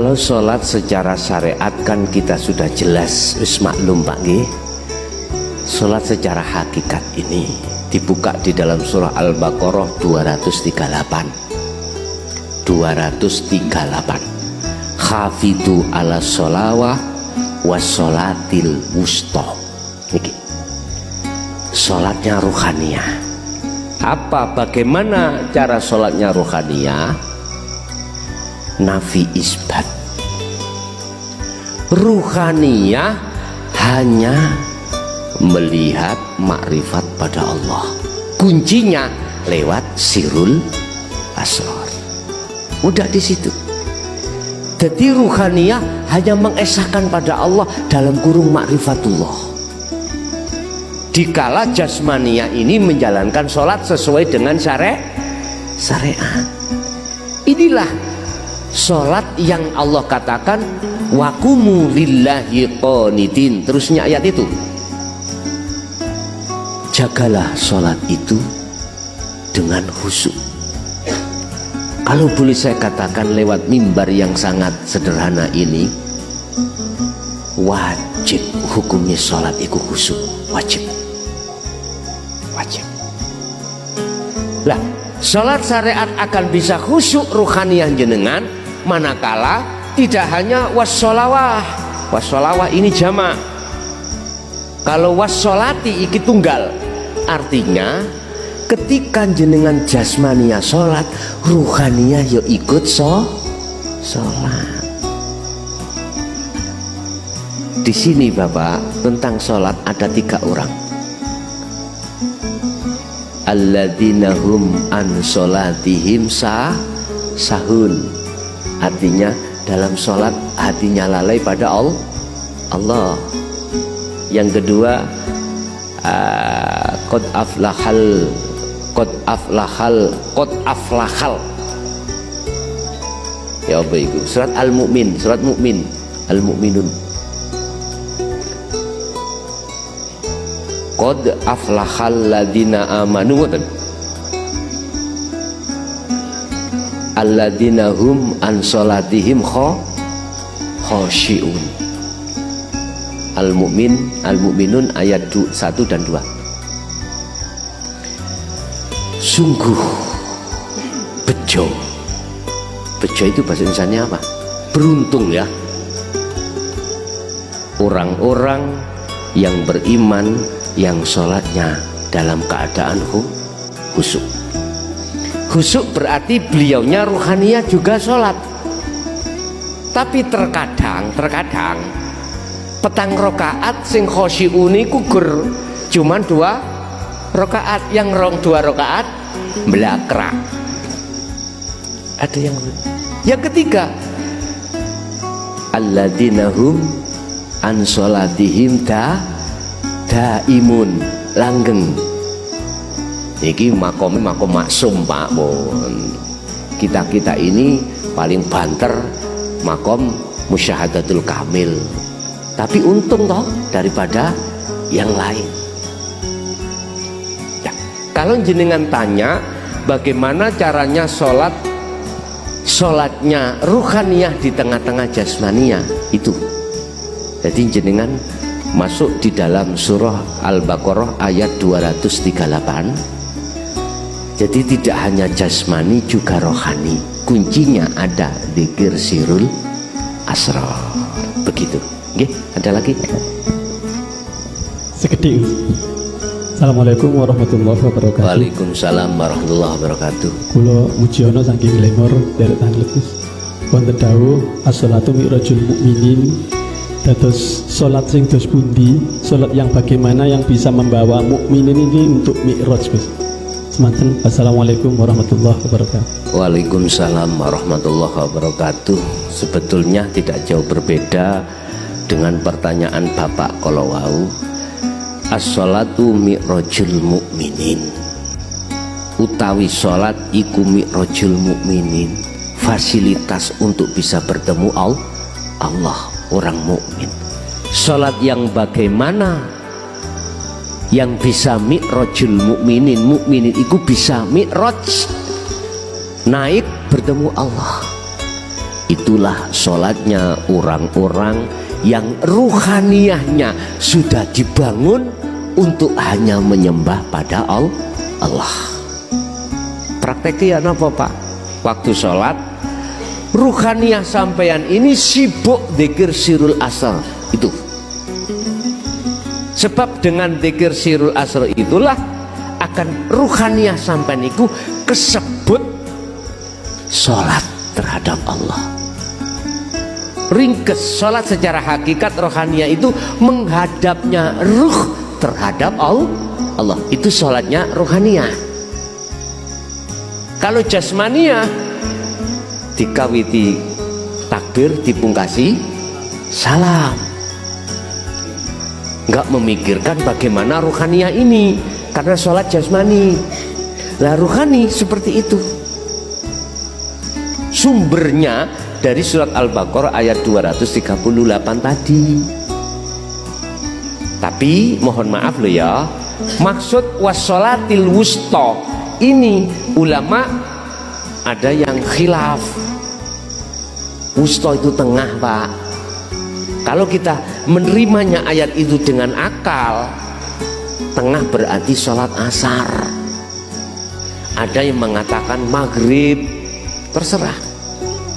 Kalau sholat secara syariat kan kita sudah jelas wis maklum Pak nggih. Sholat secara hakikat ini dibuka di dalam surah Al-Baqarah 238. Khafidhu ala sholawah was sholatil wusta. Niki. Sholatnya ruhaniyah. Bagaimana cara sholatnya ruhaniyah? Nafi isbat. Ruhaniyah hanya melihat makrifat pada Allah. Kuncinya lewat sirul asrar. Udah di situ. Jadi ruhaniyah hanya mengesahkan pada Allah dalam kurung makrifatullah. Dikala jasmaniyah ini menjalankan sholat sesuai dengan syariat. Inilah sholat yang Allah katakan waqumu lillahi qanitin. Terusnya ayat itu, jagalah sholat itu dengan khusyuk. Kalau boleh saya katakan lewat mimbar yang sangat sederhana ini, wajib hukumnya sholat itu khusyuk. Wajib. Lah, sholat syariat akan bisa khusyuk ruhaniyah jenengan manakala tidak hanya wassolawah ini jamak. Kalau wassolati iki tunggal, artinya ketika jenengan jasmania sholat, ruhaniyah yo ikut sholat. Di sini Bapak tentang sholat ada 3 orang. Alladzina hum an sholatihim sahun. Artinya dalam sholat hatinya lalai pada Allah. Yang kedua, qad aflahal. Ya apa itu? Surat Al-Mu'min, surat Mu'min, Al-Mu'minun. Qad aflahal ladina amanu. Alladzina hum an sholatihim khoshi'un. Al-Mu'minun ayat 1 dan 2. Sungguh bejo itu bahasa Indonesianya apa? Beruntung ya orang-orang yang beriman yang sholatnya dalam keadaan khusyuk. Khusyuk berarti beliaunya ruhaniyah juga sholat. Tapi terkadang petang rokaat sing khosyi'uni kugur cuman 2 rokaat, yang 2 rokaat belakrak. Ada yang ketiga, alladzina hum an sholatihim daimun, langgeng. Iki makom maksum Pak Mun. Kita ini paling banter makom musyahadatul kamil. Tapi untung toh daripada yang lain. Ya, kalau jenengan tanya bagaimana caranya sholatnya ruhaniyah di tengah-tengah jasmaniyah itu. Jadi jenengan masuk di dalam surah Al-Baqarah ayat 238. Jadi tidak hanya jasmani juga rohani. Kuncinya ada dzikir sirul asrar. Begitu. Nggih, ada lagi? Sekedhik. Assalamualaikum warahmatullahi wabarakatuh. Waalaikumsalam warahmatullahi wabarakatuh. Kula Mujiono saking Lemor derek Tangletus. Wonten dawuh as-sholatu mi'rajul mukminin. Dados salat sing dos pundi? Salat yang bagaimana yang bisa membawa mukminin ini untuk mi'raj, Gus? Semanten. Assalamualaikum warahmatullahi wabarakatuh. Waalaikumsalam warahmatullahi wabarakatuh. Sebetulnya tidak jauh berbeda dengan pertanyaan Bapak kalau wau. As-sholatu mi'rajul mukminin. Utawi sholat iku mi'rajul mukminin, fasilitas untuk bisa bertemu Allah, orang mukmin. Sholat yang bagaimana yang bisa mi'rajul mukminin iku bisa mi'raj, naik bertemu Allah. itulah sholatnya orang-orang yang ruhaniyahnya sudah dibangun untuk hanya menyembah pada Allah. Prakteknya apa Pak? Waktu sholat ruhaniyah sampeyan ini sibuk dzikir sirul asr itu. Sebab dengan dzikir sirul asr itulah akan ruhaniyah sampeyan itu kesebut sholat terhadap Allah. Ringkes, sholat secara hakikat rohaniyah itu menghadapnya ruh terhadap Allah. Itu sholatnya rohaniyah. Kalau jasmaniyah dikawiti takbir, dipungkasi salam, nggak memikirkan bagaimana rohaniyah ini, karena sholat jasmani. Lah rohani seperti itu. Sumbernya dari surat Al-Baqarah ayat 238 tadi. Tapi mohon maaf loh ya, maksud wassolatil wusta ini ulama ada yang khilaf. Wusta itu tengah Pak. Kalau kita menerimanya ayat itu dengan akal, tengah berarti sholat asar. Ada yang mengatakan maghrib, terserah.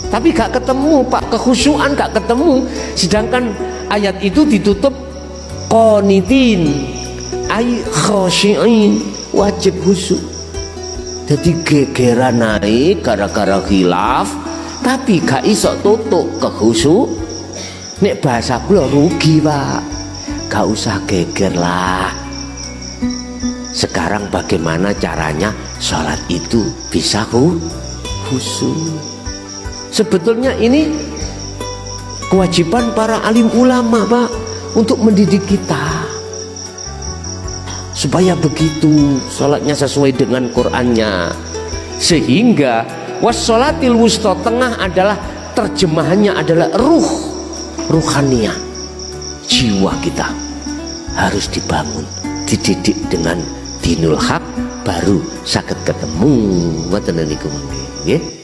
Tapi gak ketemu Pak, kekhusyuan gak ketemu. Sedangkan ayat itu ditutup qanitin ay khashi'in, wajib khusyuk. Jadi gegeran naik gara-gara khilaf, tapi gak iso tutup kekhusyuk. Nek bahasa kula rugi Pak, gak usah geger lah. Sekarang bagaimana caranya sholat itu bisa khusyuk? Sebetulnya ini kewajiban para alim ulama Pak, untuk mendidik kita supaya begitu sholatnya sesuai dengan Qur'annya. Sehingga wassolatil wusta tengah adalah terjemahannya adalah ruhaniyah. Jiwa kita harus dibangun, dididik dengan dinul haq, baru saged ketemu ngoten niku nggih.